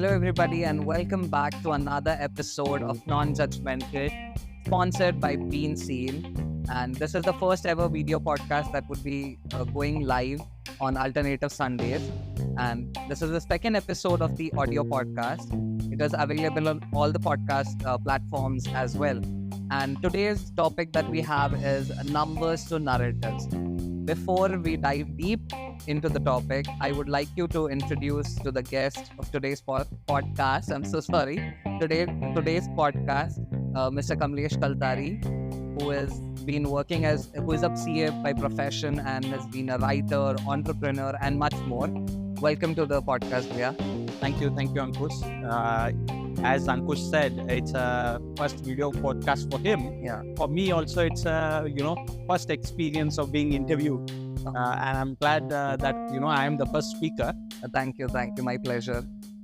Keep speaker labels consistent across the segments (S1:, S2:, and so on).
S1: everybody, and welcome back to another episode of Non-Judgmental, sponsored by Bean Scene. And this is the first ever video podcast that would be going live on alternative Sundays. And this is the second episode of the audio podcast. It is available on all the podcast platforms as well. And today's topic that we have is numbers to narratives. Before we dive deep into the topic, I would like you to introduce to the guest of today's podcast. I'm so sorry. Today's podcast, Mr. Kamlesh Kaltari, who is a CA by profession and has been a writer, entrepreneur, and much more. Welcome to the podcast, Bhaiya.
S2: Thank you, Ankush. As Ankush said, it's a first video podcast for him.
S1: Yeah.
S2: For me also, it's a first experience of being interviewed, and I'm glad that I am the first speaker.
S1: Thank you, my pleasure.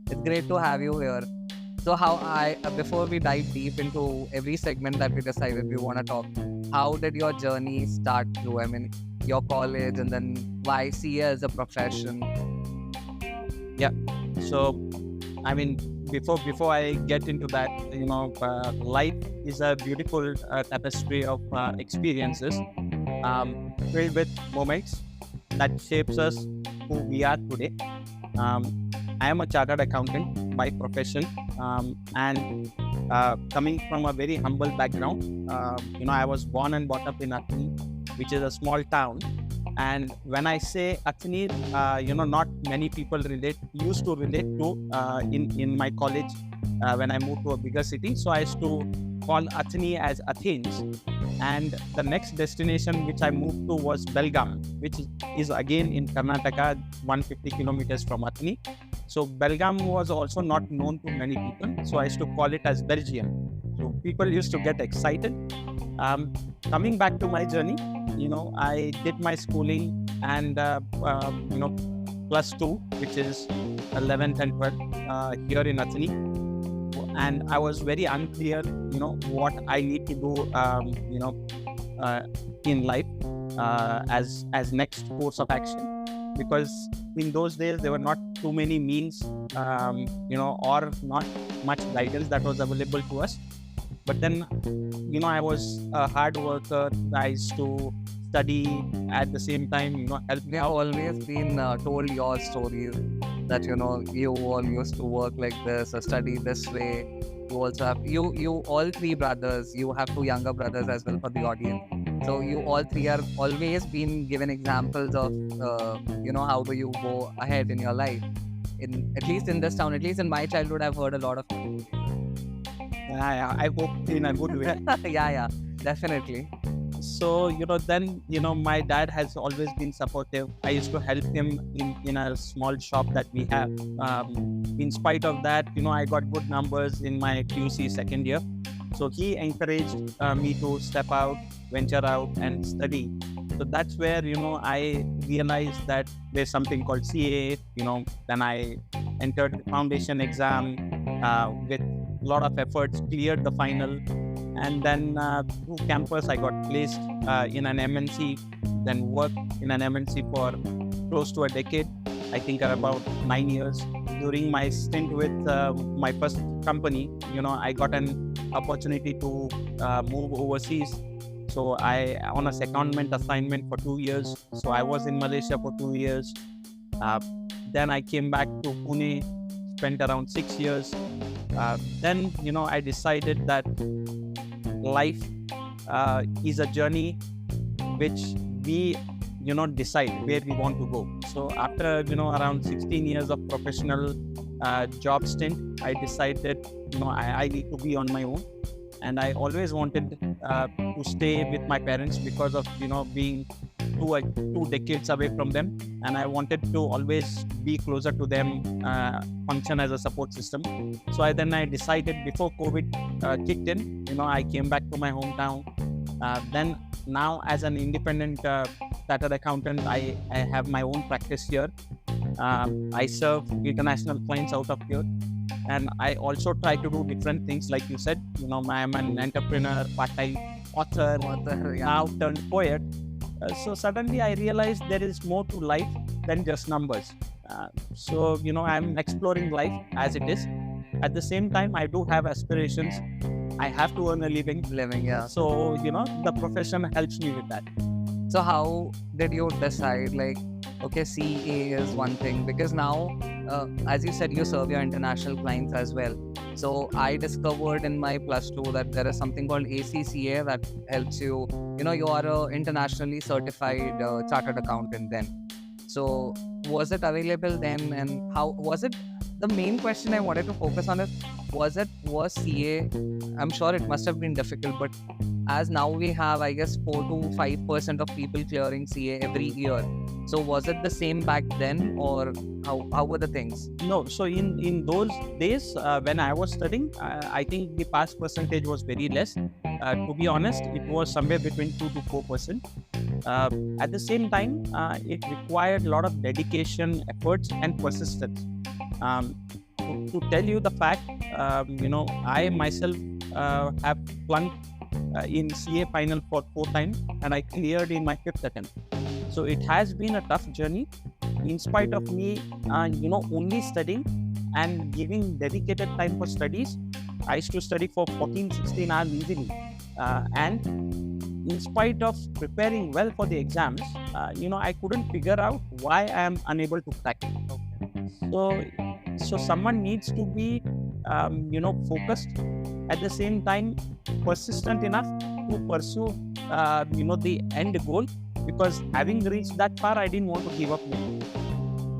S1: It's great to have you here. So before we dive deep into every segment that we decided we want to talk, how did your journey start through? I mean, your college, and then why CA as a profession?
S2: Yeah. So, I mean, before I get into that, life is a beautiful tapestry of experiences, filled with moments that shapes us who we are today. I am a chartered accountant by profession, and coming from a very humble background. I was born and brought up in Athni, which is a small town. And when I say Athni, not many people used to relate to in my college when I moved to a bigger city. So I used to call Athni as Athens. And the next destination which I moved to was Belgaum, which is again in Karnataka, 150 kilometers from Athni. So Belgaum was also not known to many people. So I used to call it as Belgium. So people used to get excited. Coming back to my journey, I did my schooling and, plus 2, which is 11th and 12th here in Athni. And I was very unclear, what I need to do, in life as next course of action. Because in those days, there were not too many means, or not much guidance that was available to us. But then, I was a hard worker. I used to study at the same time, help.
S1: We have always been told your stories that, you all used to work like this or study this way. You also have, you all three brothers, you have 2 younger brothers as well for the audience. So you all three are always been given examples of, how do you go ahead in your life. At least in this town, at least in my childhood, I've heard a lot of stories.
S2: I hope in a good way.
S1: Yeah, definitely.
S2: So, then, my dad has always been supportive. I used to help him in a small shop that we have. In spite of that, I got good numbers in my QC second year. So he encouraged me to step out, venture out and study. So that's where, I realized that there's something called CA. Then I entered the foundation exam with a lot of efforts, cleared the final. And then through campus, I got placed in an MNC, then worked in an MNC for close to a decade, I think about 9 years. During my stint with my first company, I got an opportunity to move overseas. So I on a secondment assignment for 2 years. So I was in Malaysia for 2 years. Then I came back to Pune, spent around 6 years. Then, I decided that life is a journey which we, decide where we want to go. So after, around 16 years of professional job stint, I decided, I need to be on my own. And I always wanted to stay with my parents because of, being 2 decades away from them. And I wanted to always be closer to them, function as a support system. So I decided before COVID kicked in, I came back to my hometown. Then now as an independent chartered accountant, I have my own practice here. I serve international clients out of here. And I also try to do different things, like you said. I am an entrepreneur, part-time author, now turned poet. So suddenly I realized there is more to life than just numbers. So, I'm exploring life as it is. At the same time, I do have aspirations. I have to earn a living.
S1: Yeah.
S2: So, the profession helps me with that.
S1: So how did you decide, like, okay, CA is one thing, because now, as you said, you serve your international clients as well. So I discovered in my plus two that there is something called ACCA that helps you. You are a internationally certified chartered accountant then. So was it available then, and how was it? The main question I wanted to focus on is, was CA? I'm sure it must have been difficult, but as now we have, I guess, 4 to 5% of people clearing CA every year. So was it the same back then, or how were the things?
S2: No, so in those days when I was studying, I think the pass percentage was very less. To be honest, it was somewhere between 2 to 4%. At the same time, it required a lot of dedication, efforts, and persistence. To tell you the fact, I myself have flunked in CA final for 4 times, and I cleared in my 5th attempt. So it has been a tough journey. In spite of me, only studying and giving dedicated time for studies, I used to study for 14, 16 hours easily. And in spite of preparing well for the exams, I couldn't figure out why I am unable to crack it. So someone needs to be, focused, at the same time persistent enough to pursue, the end goal. Because having reached that far, I didn't want to give up.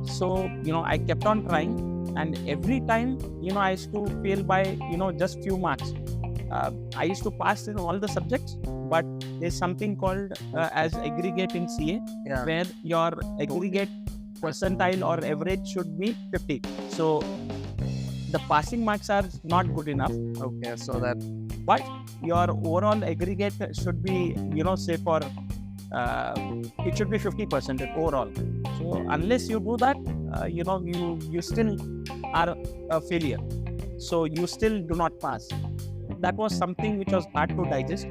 S2: So, I kept on trying, and every time, I used to fail by, just few marks. I used to pass in all the subjects, but there's something called as aggregate in CA, where your aggregate percentile or average should be 50. So the passing marks are not good enough.
S1: Okay, so that,
S2: but your overall aggregate should be, say for it should be 50% overall. So unless you do that, you still are a failure. So you still do not pass. That was something which was hard to digest.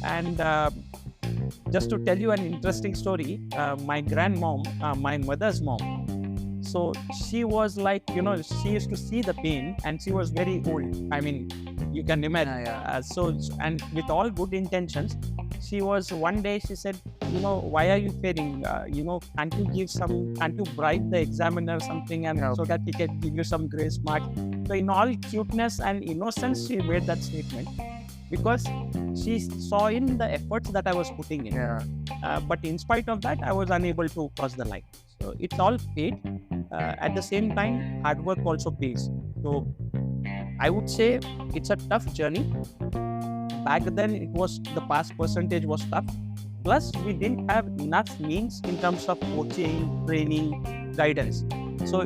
S2: And just to tell you an interesting story, my grandmom, my mother's mom, so she was like, she used to see the pain, and she was very old. I mean, you can imagine. So, and with all good intentions, she was, one day she said, why are you failing? Can't you bribe the examiner or something, and so that he can give you some grace mark? So in all cuteness and innocence, she made that statement, because she saw in the efforts that I was putting in. But in spite of that, I was unable to cross the line. So it's all fate. At the same time, hard work also pays. So I would say it's a tough journey. Back then, the pass percentage was tough. Plus, we didn't have enough means in terms of coaching, training, guidance. So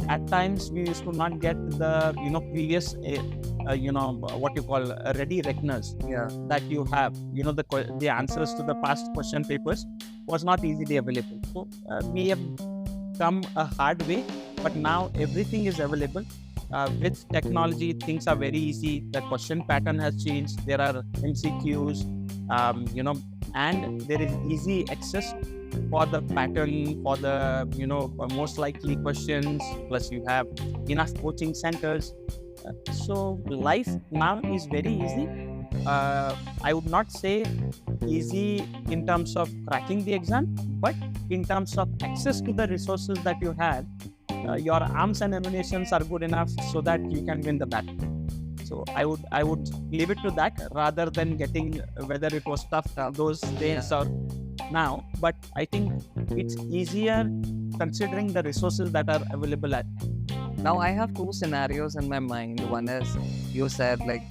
S2: at times we used to not get the previous what you call ready reckoners that you have. The answers to the past question papers was not easily available. So we have come a hard way, but now everything is available. With technology, things are very easy. The question pattern has changed. There are MCQs, and there is easy access for the pattern, for the most likely questions. Plus, you have enough coaching centers. So life now is very easy. I would not say easy in terms of cracking the exam, but in terms of access to the resources that you have, your arms and ammunitions are good enough so that you can win the battle. So I would leave it to that rather than getting whether it was tough those days or now. But I think it's easier considering the resources that are available at.
S1: Now I have two scenarios in my mind. One is, you said like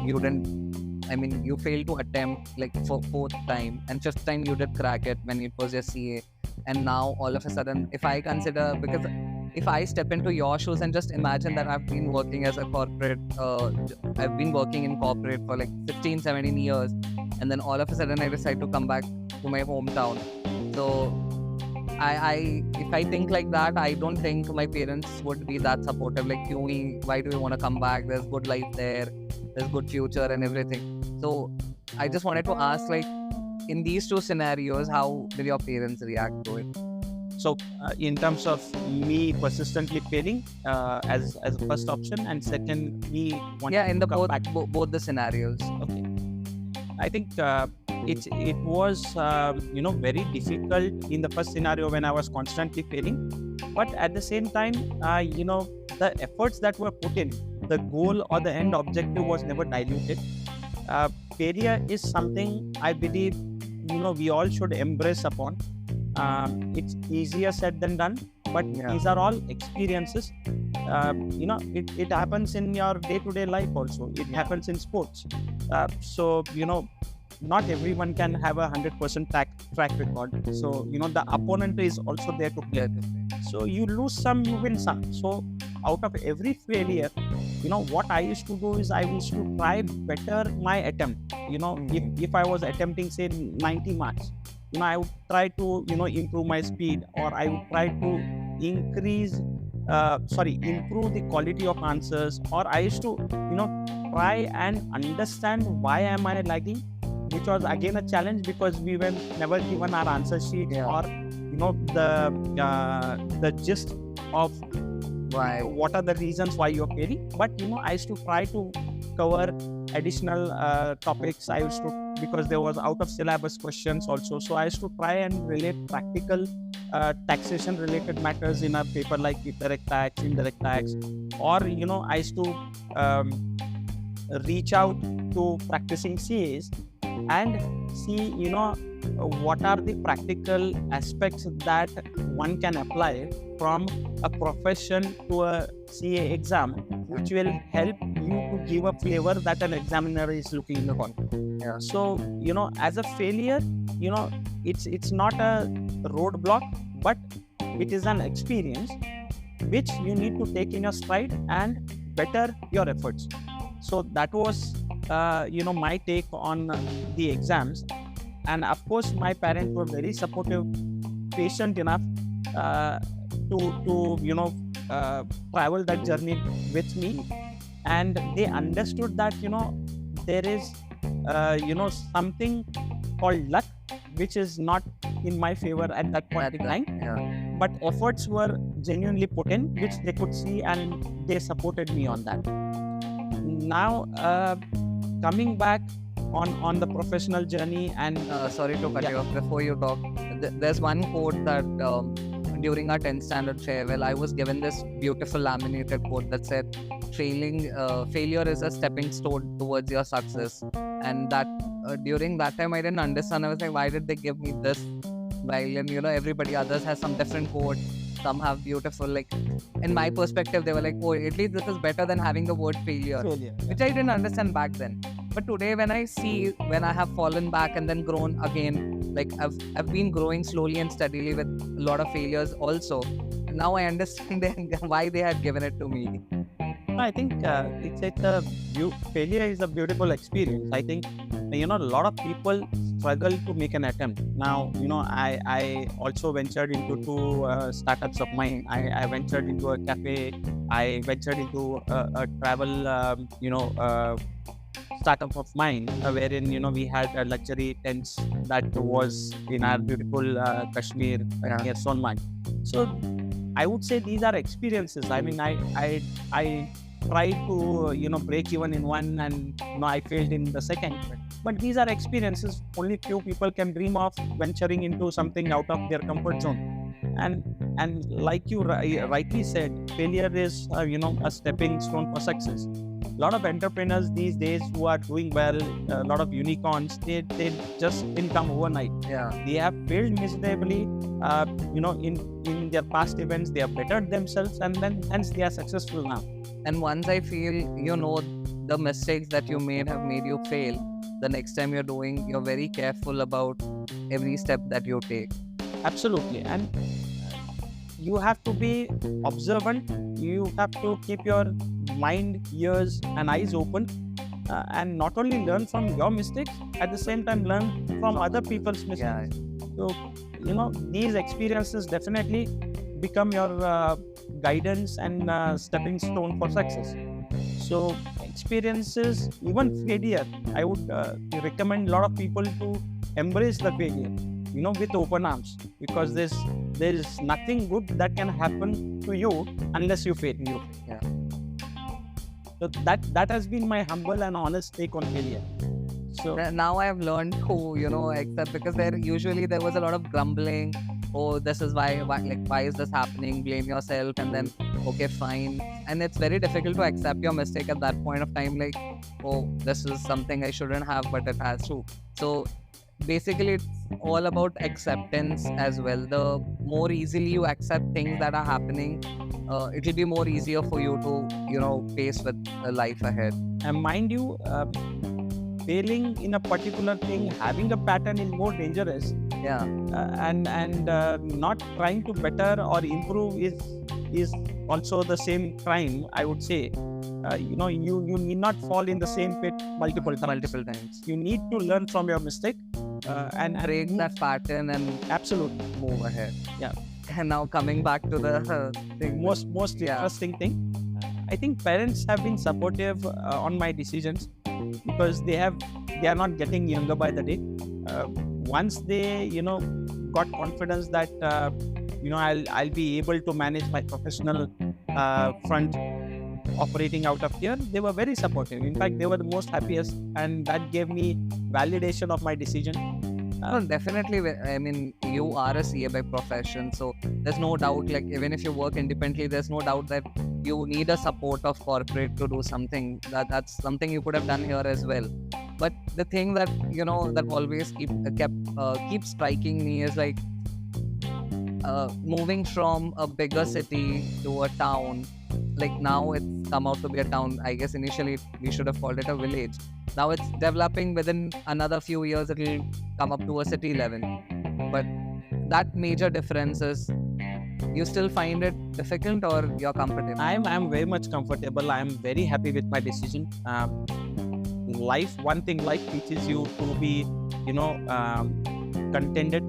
S1: you failed to attempt like for 4th time, and 5th time you did crack it when it was your CA. And now all of a sudden, if I consider, because if I step into your shoes and just imagine that I've been working as a corporate, I've been working in corporate for like 16, 17 years, and then all of a sudden I decide to come back to my hometown. So if I think like that, I don't think my parents would be that supportive. Like, why do you want to come back? There's good life there, there's good future and everything. So I just wanted to ask, like, in these two scenarios, how did your parents react to it?
S2: So in terms of me persistently failing as a first option, and second, me wanting
S1: Yeah, in
S2: to
S1: the
S2: come back.
S1: both the scenarios.
S2: Okay. I think it was very difficult in the first scenario when I was constantly failing, but at the same time, the efforts that were put in, the goal or the end objective was never diluted. Failure is something I believe we all should embrace upon. It's easier said than done, but these are all experiences. It happens in your day-to-day life also. It happens in sports. So not everyone can have 100% track record. So the opponent is also there to play. So you lose some, you win some. So out of every failure, what I used to do is I used to try better my attempt. If I was attempting say 90 marks, I would try to improve my speed, or I would try to improve the quality of answers, or I used to try and understand why am I lagging, which was again a challenge because we were never given our answer sheet or the gist of
S1: Why?
S2: what are the reasons why you're failing. But I used to try to cover additional topics. I used to, because there was out of syllabus questions also, so I used to try and relate practical taxation related matters in a paper like direct tax, indirect tax, or I used to reach out to practicing CAs and see what are the practical aspects that one can apply from a profession to a CA exam, which will help you to give a flavor that an examiner is looking for. So as a failure, it's not a roadblock, but it is an experience which you need to take in your stride and better your efforts. So that was my take on the exams. And of course my parents were very supportive, patient enough to travel that journey with me, and they understood that there is something called luck which is not in my favor at that point in time, but efforts were genuinely put in, which they could see, and they supported me on that. Now coming back on the professional journey, and
S1: sorry to cut you off before you talk. There's one quote that during our 10th standard farewell, I was given this beautiful laminated quote that said, failure is a stepping stone towards your success. And that during that time I didn't understand. I was like, why did they give me this? While everybody others has some different quote. Some have beautiful, like in my perspective, they were like, oh, at least this is better than having the word failure. Which I didn't understand back then. But today when I see, when I have fallen back and then grown again, like I've been growing slowly and steadily with a lot of failures also. Now I understand why they had given it to me.
S2: I think failure is a beautiful experience. I think a lot of people struggle to make an attempt. Now I also ventured into two startups of mine. I ventured into a cafe. I ventured into a travel startup of mine, wherein we had a luxury tents that was in our beautiful Kashmir near Sonmarg. So I would say these are experiences. I mean, I tried to break even in one, and I failed in the second. But these are experiences only few people can dream of, venturing into something out of their comfort zone. And like you rightly said, failure is a stepping stone for success. A lot of entrepreneurs these days who are doing well, a lot of unicorns, they just didn't come overnight. They have failed miserably. In their past events, they have bettered themselves, and then hence they are successful now.
S1: And once I feel the mistakes that you made have made you fail, the next time you're very careful about every step that you take.
S2: Absolutely. And you have to be observant. You have to keep your mind, ears and eyes open, and not only learn from your mistakes, at the same time learn from other people's mistakes. So these experiences definitely become your guidance and stepping stone for success. So experiences, even failure, I would recommend a lot of people to embrace the failure. with open arms, because there is nothing good that can happen to you unless you fail.
S1: Yeah.
S2: So that has been my humble and honest take on failure. So
S1: Now I have learned to, accept, because there was a lot of grumbling. Oh, this is why is this happening? Blame yourself, and then okay, fine. And it's very difficult to accept your mistake at that point of time. Like, oh, this is something I shouldn't have, but it has to. So basically, it's all about acceptance as well. The more easily you accept things that are happening, it will be more easier for you to face with the life ahead.
S2: and mind you, failing in a particular thing, having a pattern is more dangerous.
S1: Yeah.
S2: And not trying to better or improve is also the same crime, I would say. You need not fall in the same pit multiple times. You need to learn from your mistake and
S1: Break that pattern and
S2: absolutely
S1: move ahead.
S2: Yeah.
S1: And now coming back to the thing.
S2: most
S1: Yeah.
S2: interesting thing, I think parents have been supportive on my decisions, because they are not getting younger by the day. Once they got confidence that I'll be able to manage my professional front operating out of here, they were very supportive. In fact, they were the most happiest, and that gave me validation of my decision.
S1: No, definitely. I mean, you are a CA by profession, so there's no doubt. Like, even if you work independently, there's no doubt that you need a support of corporate to do something. That's something you could have done here as well. But the thing that that always keeps striking me is like moving from a bigger city to a town. Like, now it's come out to be a town. I guess initially we should have called it a village. Now it's developing. Within another few years, it'll come up to a city level. But that major difference is, you still find it difficult or you're comfortable?
S2: I'm very much comfortable. I'm very happy with my decision. One thing life teaches you to be, contented.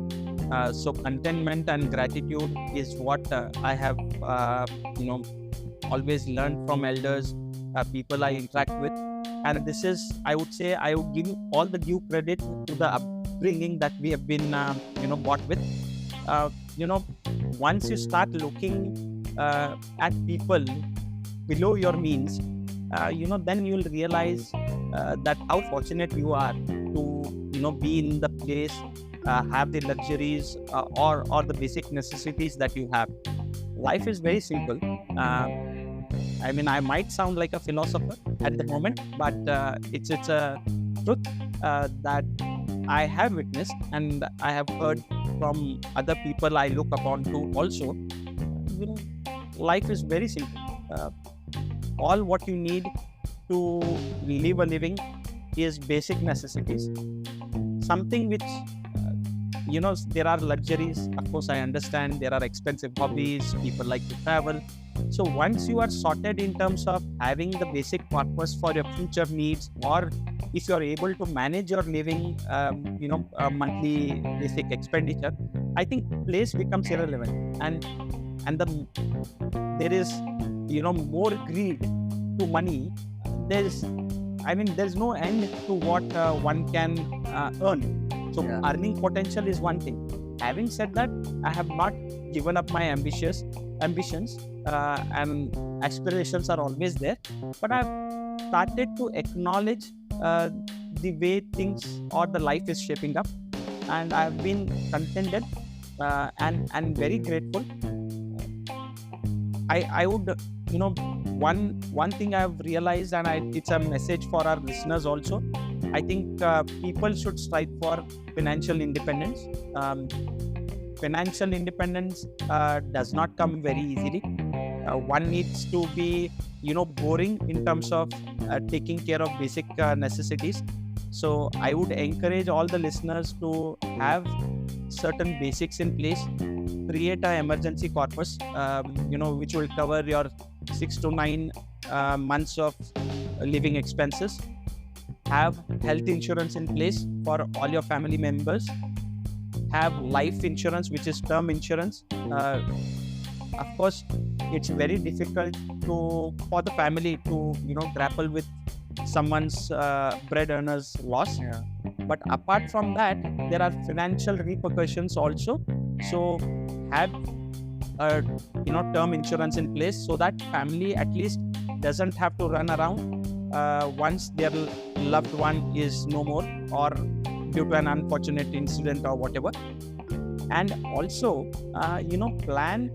S2: So contentment and gratitude is what I have, always learned from elders, people I interact with. And this is, I would say, I would give all the due credit to the upbringing that we have been, brought with. Once you start looking at people below your means, then you'll realize that how fortunate you are to, be in the place, have the luxuries or the basic necessities that you have. Life is very simple. I mean, I might sound like a philosopher at the moment, but it's a truth that I have witnessed and I have heard from other people I look upon to also. Life is very simple. All what you need to live a living is basic necessities. Something which, there are luxuries. Of course, I understand there are expensive hobbies. People like to travel. So once you are sorted in terms of having the basic purpose for your future needs, or if you are able to manage your living, monthly basic expenditure, I think place becomes irrelevant. And there is, more greed to money. There's no end to what one can earn. So
S1: Yeah.
S2: earning potential is one thing. Having said that, I have not given up my ambitions, and aspirations are always there. But I've started to acknowledge the way things or the life is shaping up, and I've been contented and very grateful. I would, one thing I've realized, and it's a message for our listeners also. I think people should strive for financial independence. Financial independence does not come very easily. One needs to be, boring in terms of taking care of basic necessities. So I would encourage all the listeners to have certain basics in place. Create an emergency corpus, which will cover your 6 to 9 months of living expenses. Have health insurance in place for all your family members. Have life insurance, which is term insurance. Of course, it's very difficult for the family to grapple with someone's bread earner's loss.
S1: Yeah.
S2: But apart from that, there are financial repercussions also. So have a term insurance in place so that family at least doesn't have to run around once their loved one is no more, or due to an unfortunate incident or whatever. And also plan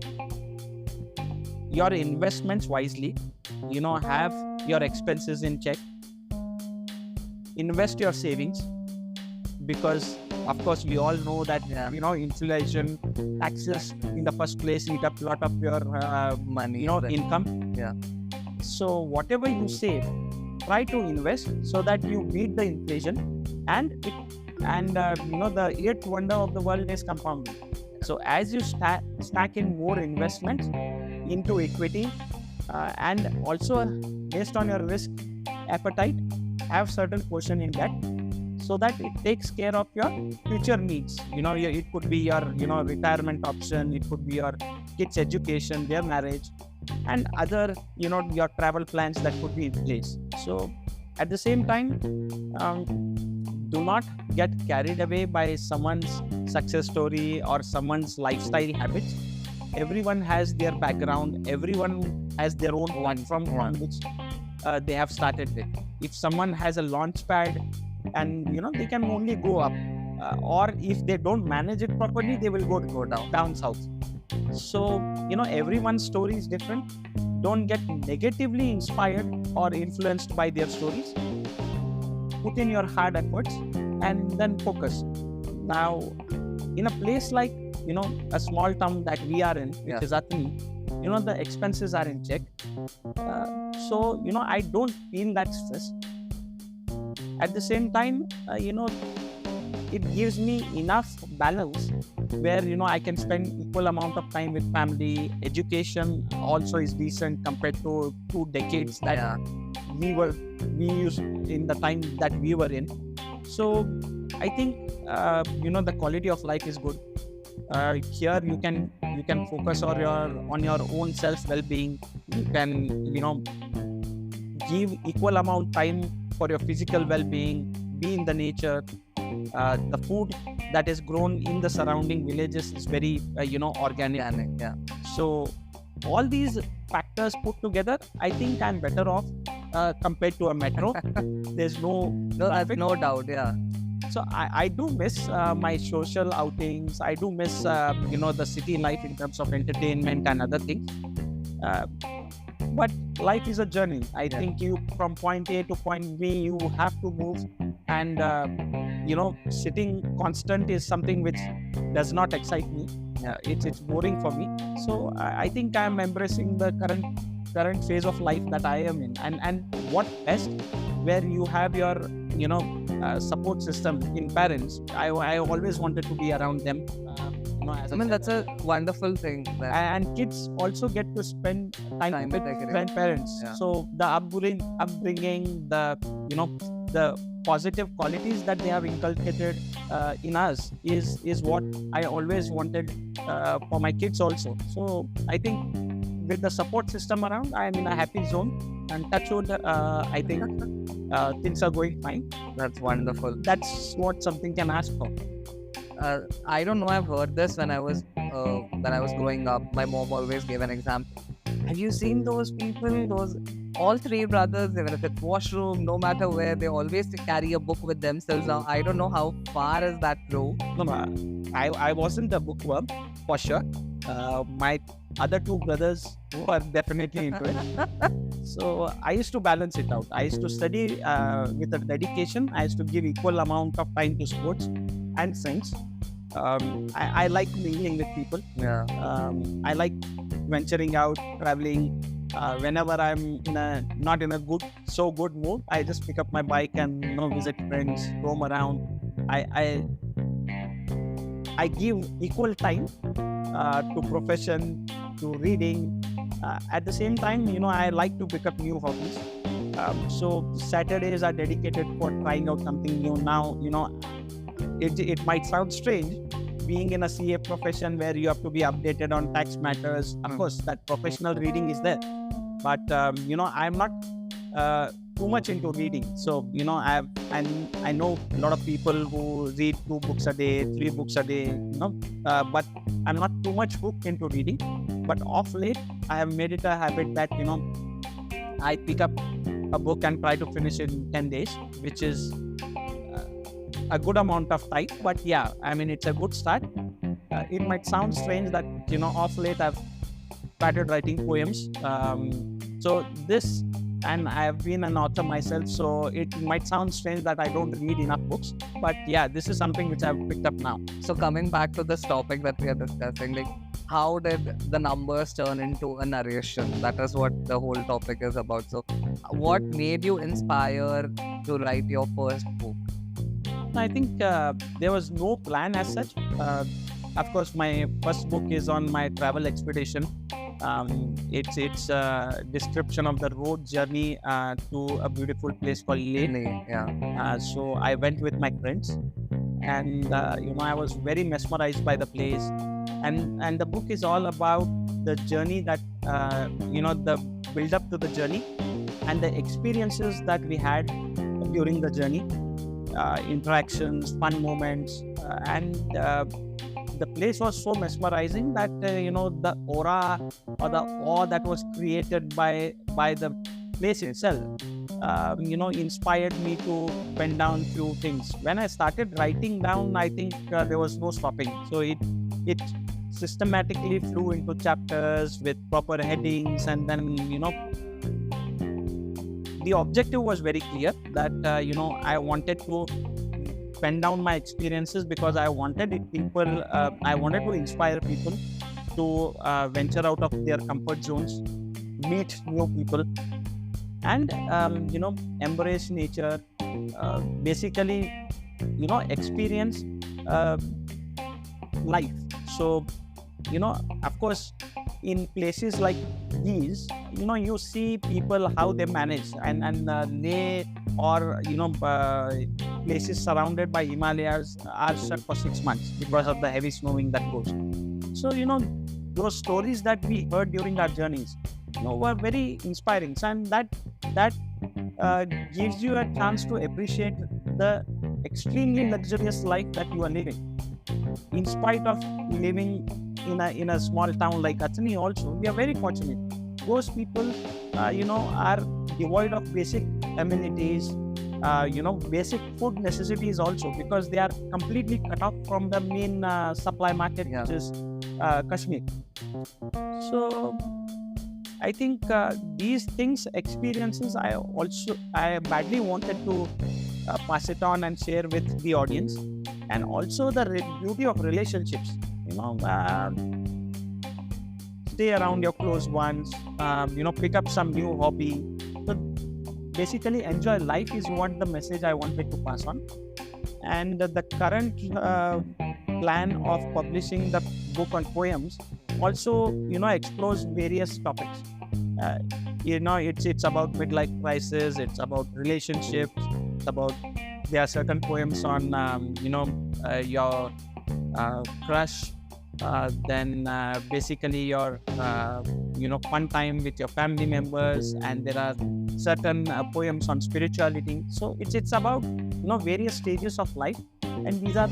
S2: your investments wisely. Have your expenses in check, invest your savings, because of course we all know that inflation, taxes in the first place eat up a lot of your
S1: Money.
S2: income.
S1: Yeah.
S2: So whatever you save, try to invest so that you beat the inflation. And the eighth wonder of the world is compounding. So as you stack in more investments into equity, and also based on your risk appetite, have certain portion in that, so that it takes care of your future needs. It could be your retirement option, it could be your kids' education, their marriage, and other your travel plans that could be in place. So at the same time, do not get carried away by someone's success story or someone's lifestyle habits. Everyone has their background, everyone has their own platform on which they have started with. If someone has a launch pad, and they can only go up, or if they don't manage it properly, they will go down south. So everyone's story is different. Don't get negatively inspired or influenced by their stories. Put in your hard efforts and then focus. Now, in a place like a small town that we are in, which is Atani, the expenses are in check. So I don't feel that stress. At the same time, it gives me enough balance where I can spend equal amount of time with family. Education also is decent compared to 2 decades that we used in the time that we were in. So I think the quality of life is good. Here you can focus on your own self well-being. You can give equal amount time for your physical well-being, be in the nature. The food that is grown in the surrounding villages is very organic.
S1: Yeah.
S2: So all these factors put together, I think I'm better off compared to a metro. There's no traffic.
S1: No doubt. Yeah.
S2: So I do miss my social outings. I do miss the city life in terms of entertainment and other things. But life is a journey. I think you from point A to point B, you have to move, and sitting constant is something which does not excite me. It's boring for me. So I think I'm embracing the current phase of life that I am in, and what best where you have your support system in parents. I always wanted to be around them.
S1: That's a wonderful thing.
S2: And kids also get to spend time with grandparents.
S1: Yeah.
S2: So the upbringing, the positive qualities that they have inculcated in us is what I always wanted for my kids also. So I think with the support system around, I am in a happy zone, and touch wood, I think things are going fine.
S1: That's wonderful.
S2: That's what something can ask for.
S1: I don't know. I've heard this when I was growing up. My mom always gave an example. Have you seen those people? All 3 brothers. Even if it's washroom, no matter where, they always carry a book with themselves. Now I don't know how far is that true.
S2: No, I wasn't a bookworm for sure. My other 2 brothers were definitely into it. So I used to balance it out. I used to study with a dedication. I used to give equal amount of time to sports and friends. I like mingling with people. I like venturing out, traveling. Whenever I'm not in a good mood, I just pick up my bike and visit friends, roam around. I give equal time to profession, to reading. At the same time, I like to pick up new hobbies. So Saturdays are dedicated for trying out something new. Now, it might sound strange being in a CA profession where you have to be updated on tax matters. Of course, that professional reading is there. But, I'm not too much into reading. So, I know a lot of people who read 2 books a day, 3 books a day, but I'm not too much hooked into reading. But of late, I have made it a habit that, I pick up a book and try to finish it in 10 days, which is a good amount of time. But yeah, I mean, it's a good start. It might sound strange that, of late I've started writing poems. And I've been an author myself, so it might sound strange that I don't read enough books. But yeah, this is something which I've picked up now.
S1: So coming back to this topic that we are discussing, like how did the numbers turn into a narration? That is what the whole topic is about. So what made you inspire to write your first book?
S2: I think there was no plan as such. Of course, my first book is on my travel expedition. It's a description of the road journey to a beautiful place called Leh.
S1: Yeah.
S2: So I went with my friends, and I was very mesmerized by the place. And the book is all about the journey that the build up to the journey and the experiences that we had during the journey, interactions, fun moments, and the place was so mesmerizing that the aura or the awe that was created by the place itself inspired me to pen down few things. When I started writing down, I think there was no stopping. So it systematically flew into chapters with proper headings, and then the objective was very clear that I wanted to pen down my experiences because I wanted to inspire people to venture out of their comfort zones, meet new people, and embrace nature, basically experience life. So of course, in places like these, you see people how they manage, and they or places surrounded by Himalayas are shut for 6 months because of the heavy snowing that goes. So those stories that we heard during our journeys were very inspiring, and that gives you a chance to appreciate the extremely luxurious life that you are living. In spite of living in a small town like Athani, also we are very fortunate. Those people are devoid of basic amenities, basic food necessities also, because they are completely cut off from the main supply market, which is Kashmir. So I think these experiences, I badly wanted to pass it on and share with the audience. And also the beauty of relationships, stay around your close ones, pick up some new hobby. So basically enjoy life is what the message I wanted to pass on. And the current plan of publishing the book on poems also explores various topics. It's about midlife crisis, it's about relationships, it's about, there are certain poems on your crush, then basically your fun time with your family members, and there are certain poems on spirituality. So it's about various stages of life, and these are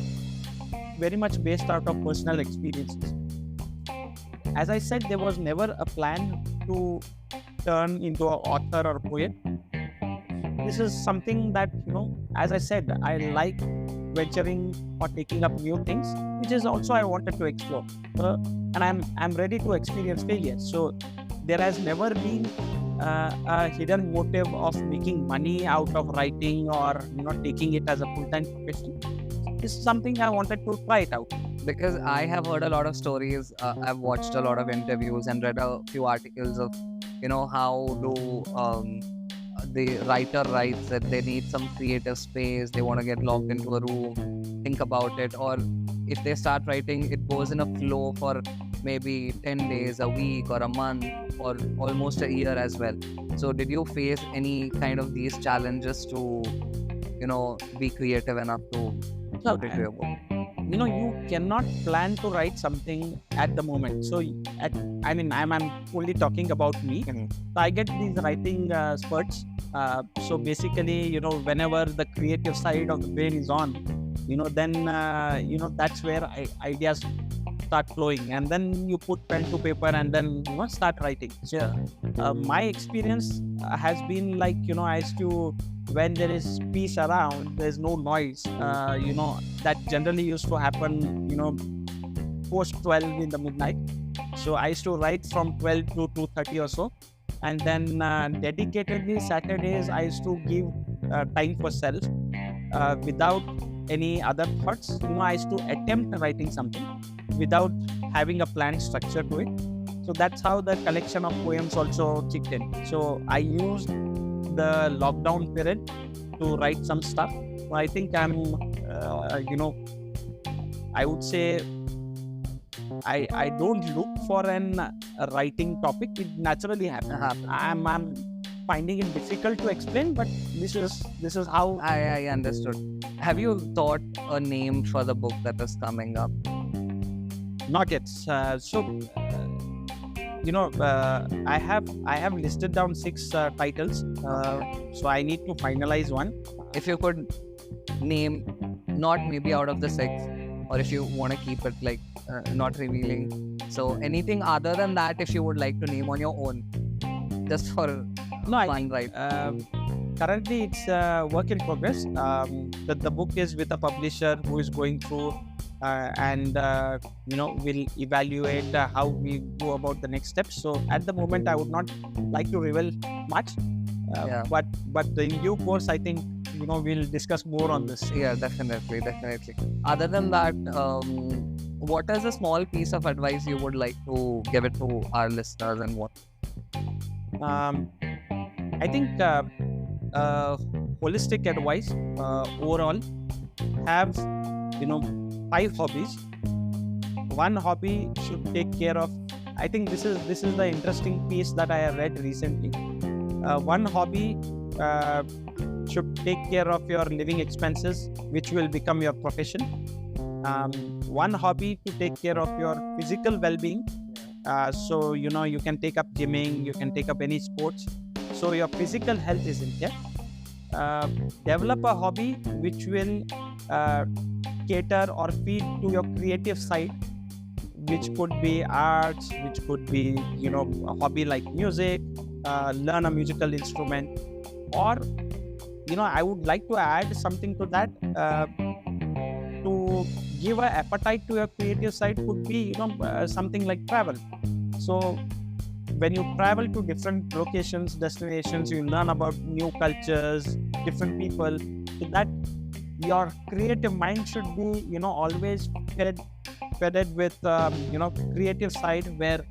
S2: very much based out of personal experiences. As I said, there was never a plan to turn into an author or poet. This is something that, as I said, I like venturing or taking up new things, which is also I wanted to explore. And I'm ready to experience failure. So there has never been a hidden motive of making money out of writing or taking it as a full-time profession. This is something I wanted to try it out.
S1: Because I have heard a lot of stories, I've watched a lot of interviews and read a few articles of how do the writer writes that they need some creative space, they want to get locked into a room, think about it, or if they start writing, it goes in a flow for maybe 10 days, a week, or a month, or almost a year as well. So did you face any kind of these challenges to be creative enough to put it to your book?
S2: you cannot plan to write something at the moment. So I'm only talking about me.
S1: Mhm.
S2: So I get these writing spurts. So basically, whenever the creative side of the brain is on, then that's where ideas start flowing, and then you put pen to paper and then start writing. So my experience has been like, I used to, when there is peace around, there's no noise, that generally used to happen, post 12 in the midnight. So I used to write from 12 to 2:30 or so, and then dedicatedly Saturdays I used to give time for self, without any other thoughts. I used to attempt writing something without having a planned structure to it. So that's how the collection of poems also kicked in. So I used the lockdown period to write some stuff. I think I would say I don't look for a writing topic. It naturally happens. I'm finding it difficult to explain, but this is how
S1: I understood. Have you thought a name for the book that is coming up?
S2: not yet. I have listed down 6 titles. So I need to finalize one.
S1: If you could name, not maybe out of the 6, or if you want to keep it like not revealing. So anything other than that, if you would like to name on your own, just for fun, right?
S2: Currently it's a work in progress. The book is with a publisher who is going through and will evaluate how we go about the next steps. So at the moment I would not like to reveal much, but in due course I think we'll discuss more on this.
S1: Yeah, definitely. Other than that, what is a small piece of advice you would like to give it to our listeners, and what?
S2: I think holistic advice overall. Have 5 hobbies. One hobby should take care of. I think this is the interesting piece that I have read recently. One hobby should take care of your living expenses, which will become your profession. One hobby to take care of your physical well-being. So you can take up gymming, you can take up any sports. So your physical health is in care. Develop a hobby which will cater or feed to your creative side, which could be arts, which could be a hobby like music, learn a musical instrument, or I would like to add something to that, to give an appetite to your creative side could be something like travel. So when you travel to different locations, destinations, you learn about new cultures, different people, so that your creative mind should be always fed with creative side, where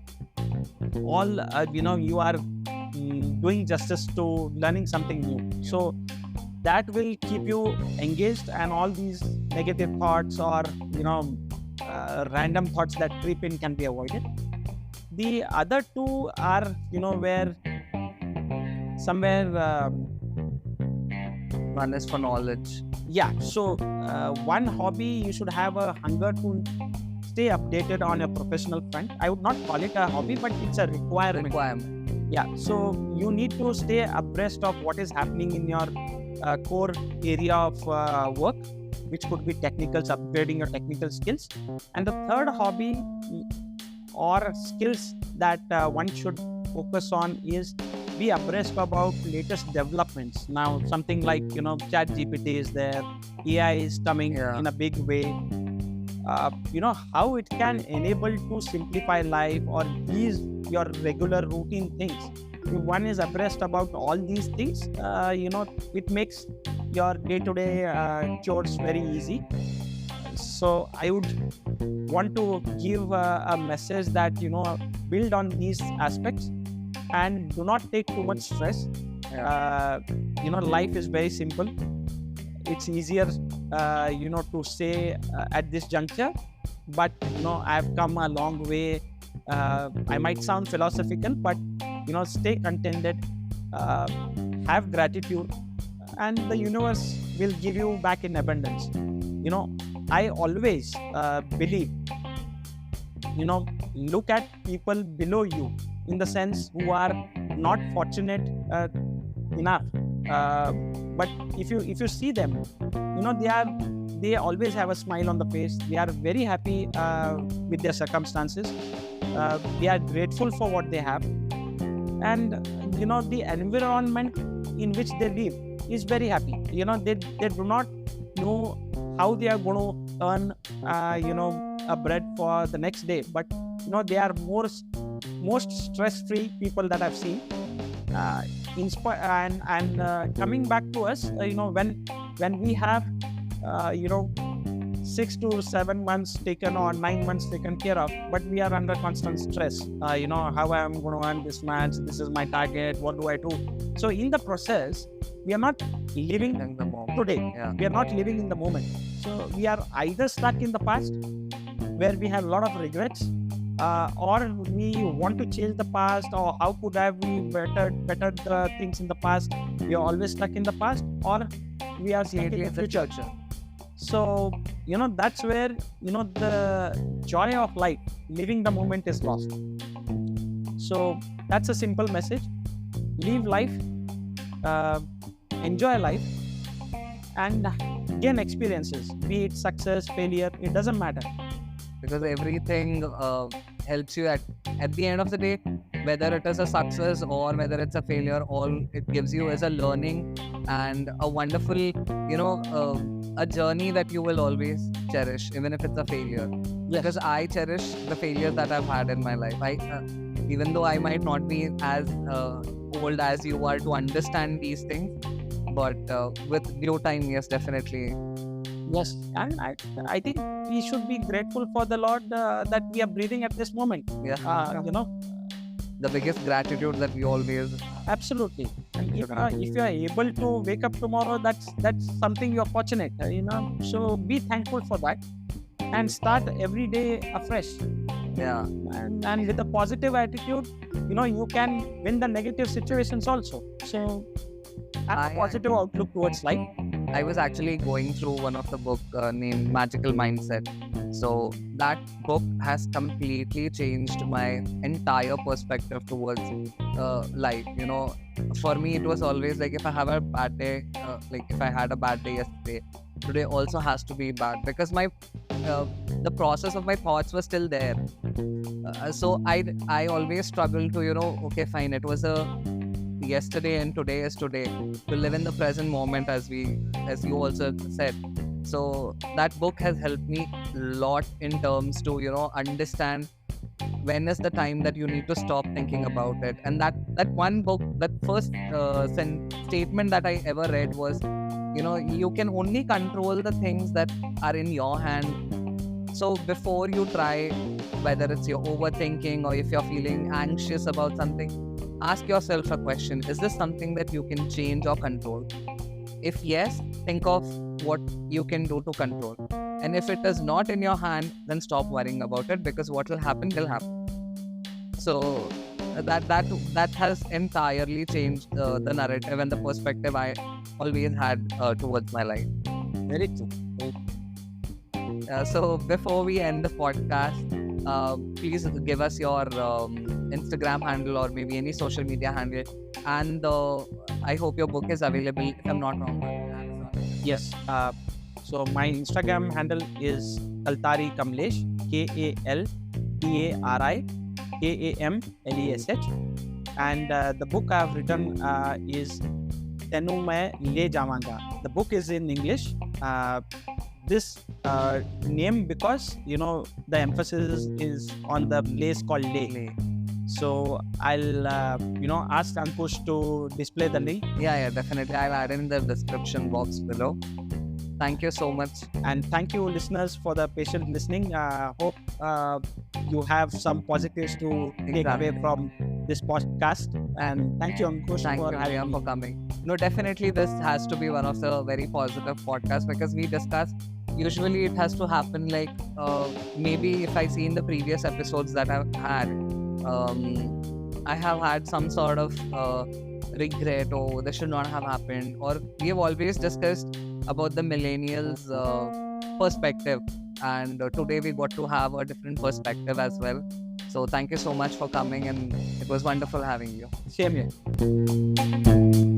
S2: all you are doing justice to learning something new. So that will keep you engaged, and all these negative thoughts or random thoughts that creep in can be avoided. The other 2 are where somewhere
S1: One is for knowledge.
S2: so one hobby, you should have a hunger to stay updated on a professional front. I would not call it a hobby, but it's a requirement. So you need to stay abreast of what is happening in your core area of work, which could be technicals, upgrading your technical skills. And the third hobby or skills that one should focus on is be abreast about latest developments. Now something like chat GPT is there, AI is coming in a big way. How it can enable to simplify life or ease your regular routine things. If one is abreast about all these things, it makes your day-to-day chores very easy. So I would want to give a message that build on these aspects and do not take too much stress. Life is very simple. It's easier to say at this juncture, but I've come a long way. I might sound philosophical, but stay contented, have gratitude, and the universe will give you back in abundance. I always believe, look at people below you, in the sense who are not fortunate enough. But if you see them, they always have a smile on the face. They are very happy with their circumstances. They are grateful for what they have, and the environment in which they live is very happy. They do not know how they are going to earn a bread for the next day, but they are most stress-free people that I've seen. And coming back to us, when we have 6 to 7 months taken or 9 months taken care of, but we are under constant stress. How I am going to earn this much, this is my target, what do I do? So in the process, we are not living
S1: In the moment.
S2: today.
S1: Yeah.
S2: We are not living in the moment. So we are either stuck in the past, where we have a lot of regrets, or we want to change the past, or how could have we bettered the things in the past. We are always stuck in the past, or we are stuck in
S1: Lately,
S2: the
S1: it's the
S2: future.
S1: future.
S2: So that's where the joy of life, living the moment, is lost. So that's a simple message. Live life, enjoy life, and gain experiences, be it success, failure, it doesn't matter.
S1: Because everything helps you at the end of the day, whether it is a success or whether it's a failure, all it gives you is a learning and a wonderful, a journey that you will always cherish, even if it's a failure. Because I cherish the failures that I've had in my life. Even though I might not be as old as you are to understand these things, but with due time, yes, definitely.
S2: Yes, and I think we should be grateful for the Lord that we are breathing at this moment.
S1: Yeah. The biggest gratitude that we always.
S2: Absolutely. And if you are able to wake up tomorrow, that's something you're fortunate. So be thankful for that, and start every day afresh.
S1: Yeah.
S2: And with a positive attitude, you can win the negative situations also. So have a positive outlook towards life.
S1: I was actually going through one of the book named Magical Mindset. So that book has completely changed my entire perspective towards life. For me, it was always like, if I have a bad day, like if I had a bad day yesterday, today also has to be bad, because the process of my thoughts was still there. So I always struggle to, okay, fine, it was a yesterday and today is today, to live in the present moment, as you also said. So that book has helped me a lot in terms to understand when is the time that you need to stop thinking about it. And that one book, that first statement that I ever read was, you can only control the things that are in your hand. So before you try, whether it's you're overthinking or if you're feeling anxious about something, ask yourself a question: is this something that you can change or control? If yes, think of what you can do to control. And if it is not in your hand, then stop worrying about it, because what will happen will happen. So that has entirely changed the narrative and the perspective I always had towards my life.
S2: Very true.
S1: So before we end the podcast, please give us your Instagram handle or maybe any social media handle. And I hope your book is available, if I'm not wrong.
S2: Yes. So my Instagram handle is Kaltari Kamlesh, KaltariKamlesh, and the book I have written is Tenu Main Le Javanga. The book is in English. This name because the emphasis is on the place called Le. So I'll ask Ankush to display the link.
S1: Yeah, definitely. I'll add in the description box below. Thank you so much.
S2: And thank you, listeners, for the patient listening. Hope you have some positives to take away from this podcast. And thank you, Ankush,
S1: for coming. No, definitely this has to be one of the very positive podcasts, because we discuss, usually it has to happen like, maybe if I see in the previous episodes that I've had, I have had some sort of regret, this should not have happened, or we have always discussed about the millennials' perspective. And today we got to have a different perspective as well. So thank you so much for coming, and it was wonderful having you.
S2: Same here.